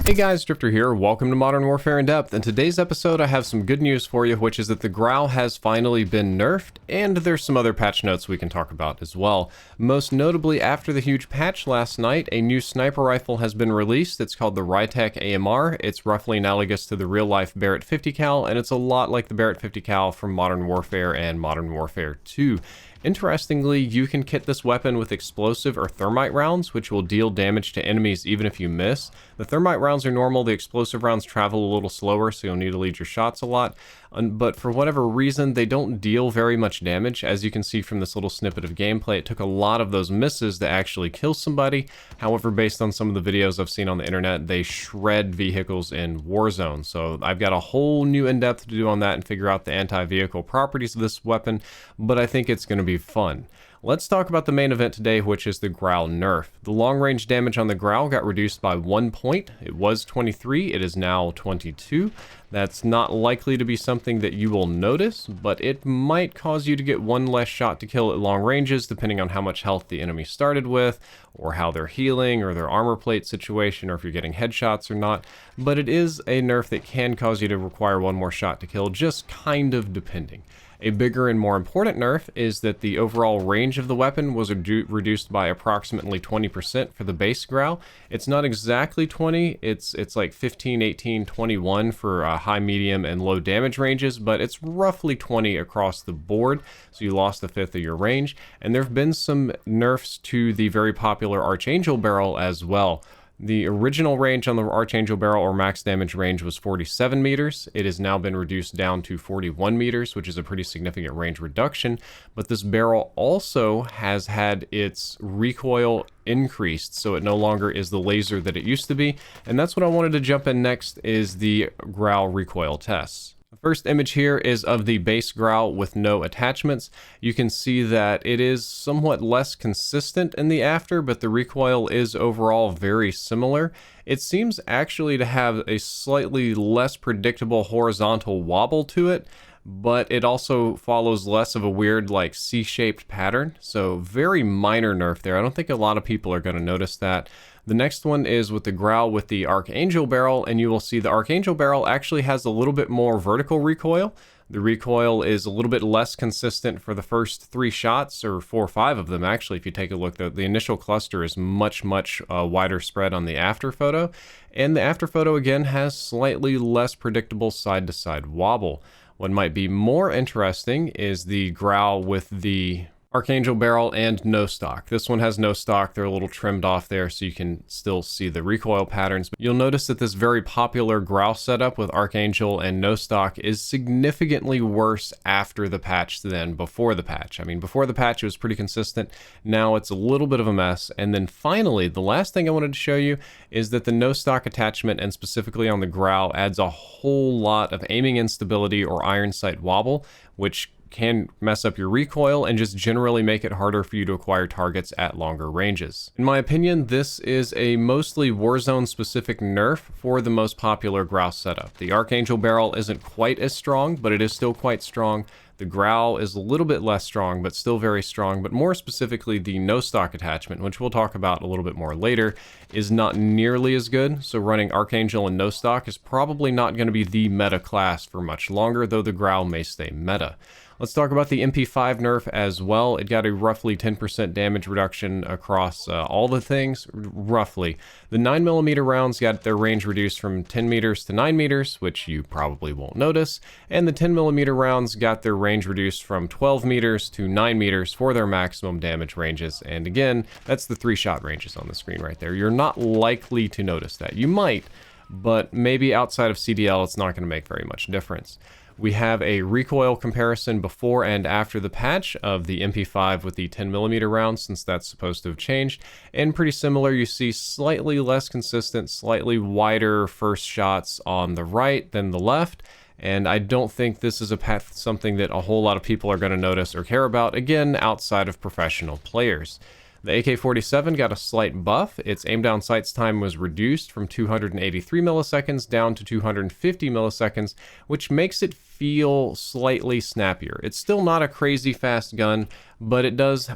Hey guys, Drifter here. Welcome to Modern Warfare in Depth. In today's episode, I have some good news for you, which is that the Grau has finally been nerfed, and there's some other patch notes we can talk about as well. Most notably, after the huge patch last night, a new sniper rifle has been released. It's called the Rytec AMR. It's roughly analogous to the real-life Barrett 50 cal, and it's a lot like the Barrett 50 cal from Modern Warfare and Modern Warfare 2. Interestingly, you can kit this weapon with explosive or thermite rounds, which will deal damage to enemies even if you miss. The thermite rounds are normal, the explosive rounds travel a little slower, so you'll need to lead your shots a lot. But for whatever reason, they don't deal very much damage. As you can see from this little snippet of gameplay, it took a lot of those misses to actually kill somebody. However, based on some of the videos I've seen on the internet, they shred vehicles in Warzone. So I've got a whole new in-depth to do on that and figure out the anti-vehicle properties of this weapon, but I think it's going to be fun. Let's talk about the main event today, which is the Grau Nerf. The long-range damage on the Grau got reduced by 1 point. It was 23, it is now 22. That's not likely to be something that you will notice, but it might cause you to get one less shot to kill at long ranges, depending on how much health the enemy started with, or how they're healing, or their armor plate situation, or if you're getting headshots or not. But it is a nerf that can cause you to require one more shot to kill, just kind of depending. A bigger and more important nerf is that the overall range of the weapon was reduced by approximately 20% for the base Grau. It's not exactly 20, it's like 15, 18, 21 for high, medium, and low damage ranges, but it's roughly 20 across the board, so you lost a fifth of your range. And there have been some nerfs to the very popular Archangel barrel as well. The original range on the Archangel barrel, or max damage range, was 47 meters. It has now been reduced down to 41 meters, which is a pretty significant range reduction. But this barrel also has had its recoil increased, so it no longer is the laser that it used to be. And that's what I wanted to jump in next, is the Grau recoil tests. The first image here is of the base Grau with no attachments. You can see that it is somewhat less consistent in the after, but the recoil is overall very similar. It seems actually to have a slightly less predictable horizontal wobble to it, but it also follows less of a weird like C-shaped pattern. So very minor nerf there. I don't think a lot of people are going to notice that. The next one is with the Grau with the Archangel barrel, and you will see the Archangel barrel actually has a little bit more vertical recoil. The recoil is a little bit less consistent for the first 3 shots, or 4 or 5 of them actually. If you take a look, the initial cluster is much wider spread on the after photo, and the after photo again has slightly less predictable side-to-side wobble. What might be more interesting is the Grau with the Archangel barrel and no stock. This one has no stock. They're a little trimmed off there so you can still see the recoil patterns. But you'll notice that this very popular Grau setup with Archangel and no stock is significantly worse after the patch than before the patch. I mean, before the patch it was pretty consistent. Now it's a little bit of a mess. And then finally, the last thing I wanted to show you is that the no stock attachment, and specifically on the Grau, adds a whole lot of aiming instability or iron sight wobble, which can mess up your recoil and just generally make it harder for you to acquire targets at longer ranges. In my opinion, this is a mostly Warzone specific nerf for the most popular Grau setup. The Archangel barrel isn't quite as strong, but it is still quite strong. The Grau is a little bit less strong, but still very strong. But more specifically, the no stock attachment, which we'll talk about a little bit more later, is not nearly as good. So running Archangel and no stock is probably not going to be the meta class for much longer, though the Grau may stay meta. Let's talk about the MP5 Nerf as well. It got a roughly 10% damage reduction across all the things, roughly. The 9mm rounds got their range reduced from 10 meters to 9 meters, which you probably won't notice, and the 10mm rounds got their range reduced from 12 meters to 9 meters for their maximum damage ranges. And again, that's the 3-shot ranges on the screen right there. You're not likely to notice that. You might, but maybe outside of CDL, it's not going to make very much difference. We have a recoil comparison before and after the patch of the MP5 with the 10mm rounds, since that's supposed to have changed. And pretty similar, you see slightly less consistent, slightly wider first shots on the right than the left. And I don't think this is something that a whole lot of people are going to notice or care about, again, outside of professional players. The AK47 got a slight buff. Its aim down sights time was reduced from 283 milliseconds down to 250 milliseconds, which makes it feel slightly snappier. It's still not a crazy fast gun, but it's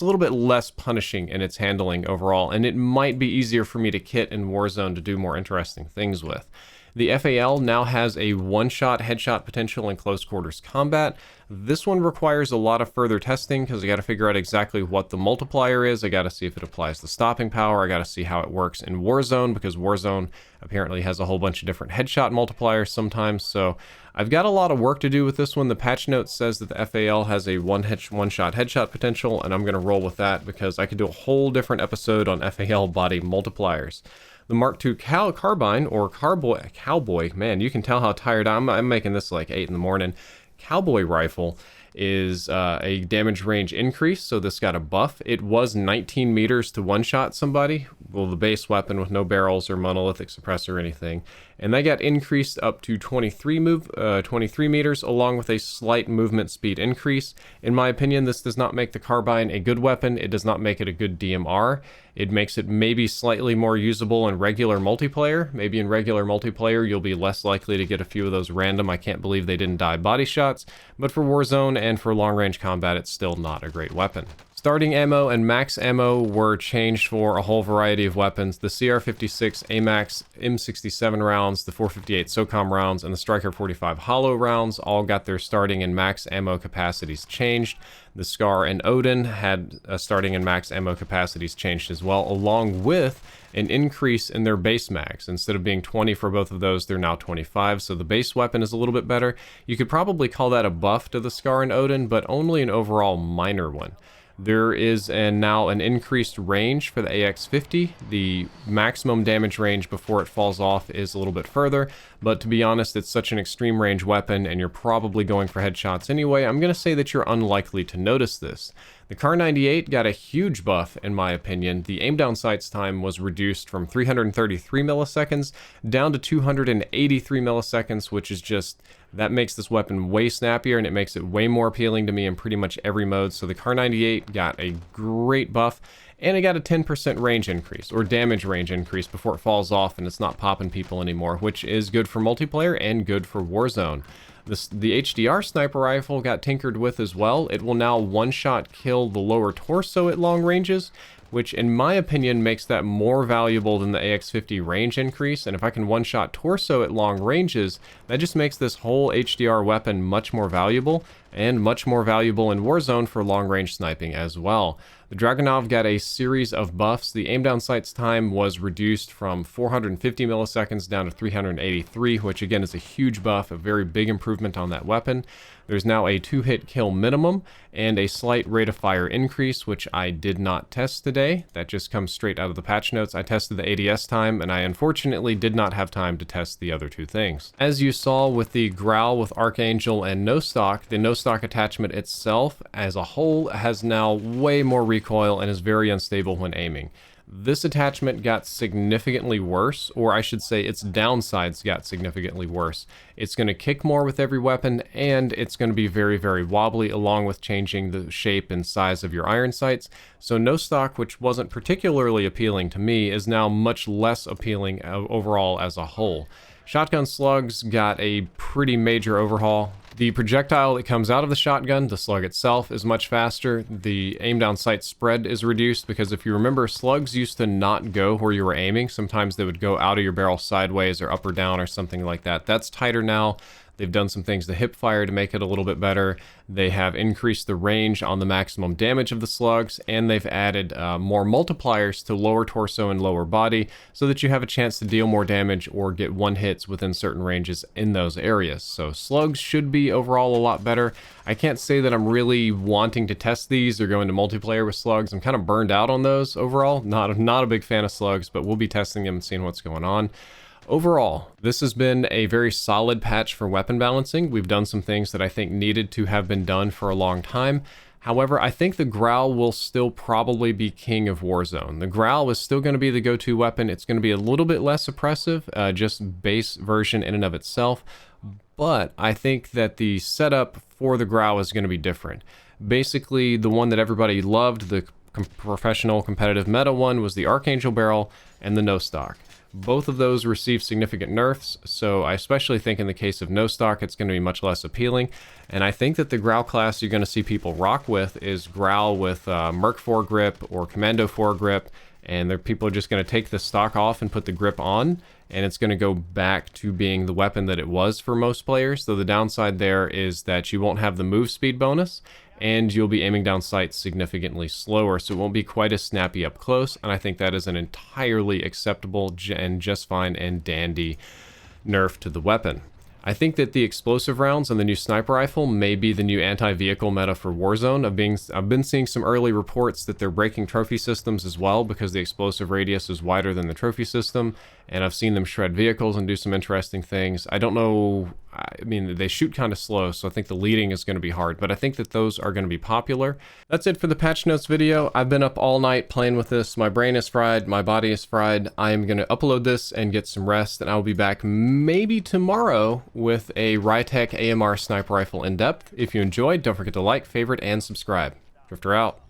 a little bit less punishing in its handling overall, and it might be easier for me to kit in Warzone to do more interesting things with. The FAL now has a one-shot headshot potential in close quarters combat. This one requires a lot of further testing because I got to figure out exactly what the multiplier is. I got to see if it applies to stopping power. I got to see how it works in Warzone, because Warzone apparently has a whole bunch of different headshot multipliers sometimes. So I've got a lot of work to do with this one. The patch note says that the FAL has a one-shot headshot potential, and I'm going to roll with that because I could do a whole different episode on FAL body multipliers. The Mark II carbine, or cowboy, man, you can tell how tired I'm making this like 8 in the morning. Cowboy rifle is a damage range increase, so this got a buff. It was 19 meters to one-shot somebody, well, the base weapon with no barrels or monolithic suppressor or anything, and that got increased up to 23 meters, along with a slight movement speed increase. In my opinion, this does not make the carbine a good weapon. It does not make it a good DMR. It makes it maybe slightly more usable in regular multiplayer. Maybe in regular multiplayer, you'll be less likely to get a few of those random, I can't believe they didn't die body shots, but for Warzone and for long-range combat, it's still not a great weapon. Starting ammo and max ammo were changed for a whole variety of weapons. The CR56 AMAX M67 rounds, the 458 SOCOM rounds, and the Striker 45 hollow rounds all got their starting and max ammo capacities changed. The Scar and Odin had starting and max ammo capacities changed as well, along with an increase in their base mags. Instead of being 20 for both of those, they're now 25, so the base weapon is a little bit better. You could probably call that a buff to the Scar and Odin, but only an overall minor one. There is now an increased range for the AX50. The maximum damage range before it falls off is a little bit further, but to be honest, it's such an extreme range weapon and you're probably going for headshots anyway. I'm going to say that you're unlikely to notice this. The Kar98 got a huge buff, in my opinion. The aim down sights time was reduced from 333 milliseconds down to 283 milliseconds, which is just, that makes this weapon way snappier and it makes it way more appealing to me in pretty much every mode. So the Kar98 got a great buff, and it got a 10% range increase, or damage range increase, before it falls off and it's not popping people anymore, which is good for multiplayer and good for Warzone. The HDR sniper rifle got tinkered with as well. It will now one-shot kill the lower torso at long ranges, which in my opinion makes that more valuable than the AX50 range increase. And if I can one-shot torso at long ranges, that just makes this whole HDR weapon much more valuable, and much more valuable in Warzone for long-range sniping as well. The Dragunov got a series of buffs. The aim down sights time was reduced from 450 milliseconds down to 383, which again is a huge buff, a very big improvement on that weapon. There's now a 2-hit kill minimum and a slight rate of fire increase, which I did not test today. That just comes straight out of the patch notes. I tested the ADS time, and I unfortunately did not have time to test the other two things. As you saw with the Grau with Archangel and No Stock, the No Stock attachment itself as a whole has now way more recoil and is very unstable when aiming. This attachment got significantly worse, or I should say its downsides got significantly worse. It's going to kick more with every weapon, and it's going to be very, very wobbly, along with changing the shape and size of your iron sights. So No Stock, which wasn't particularly appealing to me, is now much less appealing overall as a whole. Shotgun slugs got a pretty major overhaul. The projectile that comes out of the shotgun, the slug itself, is much faster. The aim down sight spread is reduced because if you remember, slugs used to not go where you were aiming. Sometimes they would go out of your barrel sideways or up or down or something like that. That's tighter now. They've done some things to hip fire to make it a little bit better. They have increased the range on the maximum damage of the slugs, and they've added more multipliers to lower torso and lower body so that you have a chance to deal more damage or get one hits within certain ranges in those areas. So slugs should be overall a lot better. I can't say that I'm really wanting to test these or go into multiplayer with slugs. I'm kind of burned out on those overall. Not a big fan of slugs, but we'll be testing them and seeing what's going on. Overall, this has been a very solid patch for weapon balancing. We've done some things that I think needed to have been done for a long time. However, I think the Grau will still probably be king of Warzone. The Grau is still going to be the go-to weapon. It's going to be a little bit less oppressive, just base version in and of itself. But I think that the setup for the Grau is going to be different. Basically, the one that everybody loved, the professional competitive meta one was the Archangel barrel and the No Stock. Both of those received significant nerfs, so I especially think in the case of No Stock it's going to be much less appealing, and I think that the Grau class you're going to see people rock with is Grau with Merc foregrip or Commando foregrip, and people are just going to take the stock off and put the grip on, and it's going to go back to being the weapon that it was for most players, though the downside there is that you won't have the move speed bonus, and you'll be aiming down sights significantly slower, so it won't be quite as snappy up close, and I think that is an entirely acceptable and just fine and dandy nerf to the weapon. I think that the explosive rounds and the new sniper rifle may be the new anti-vehicle meta for Warzone. I've been seeing some early reports that they're breaking trophy systems as well because the explosive radius is wider than the trophy system, and I've seen them shred vehicles and do some interesting things. I don't know, I mean, they shoot kind of slow, so I think the leading is going to be hard, but I think that those are going to be popular. That's it for the patch notes video. I've been up all night playing with this. My brain is fried, my body is fried. I am going to upload this and get some rest, and I will be back maybe tomorrow with a Rytec AMR sniper rifle in depth. If you enjoyed, don't forget to like, favorite, and subscribe. Drifter out.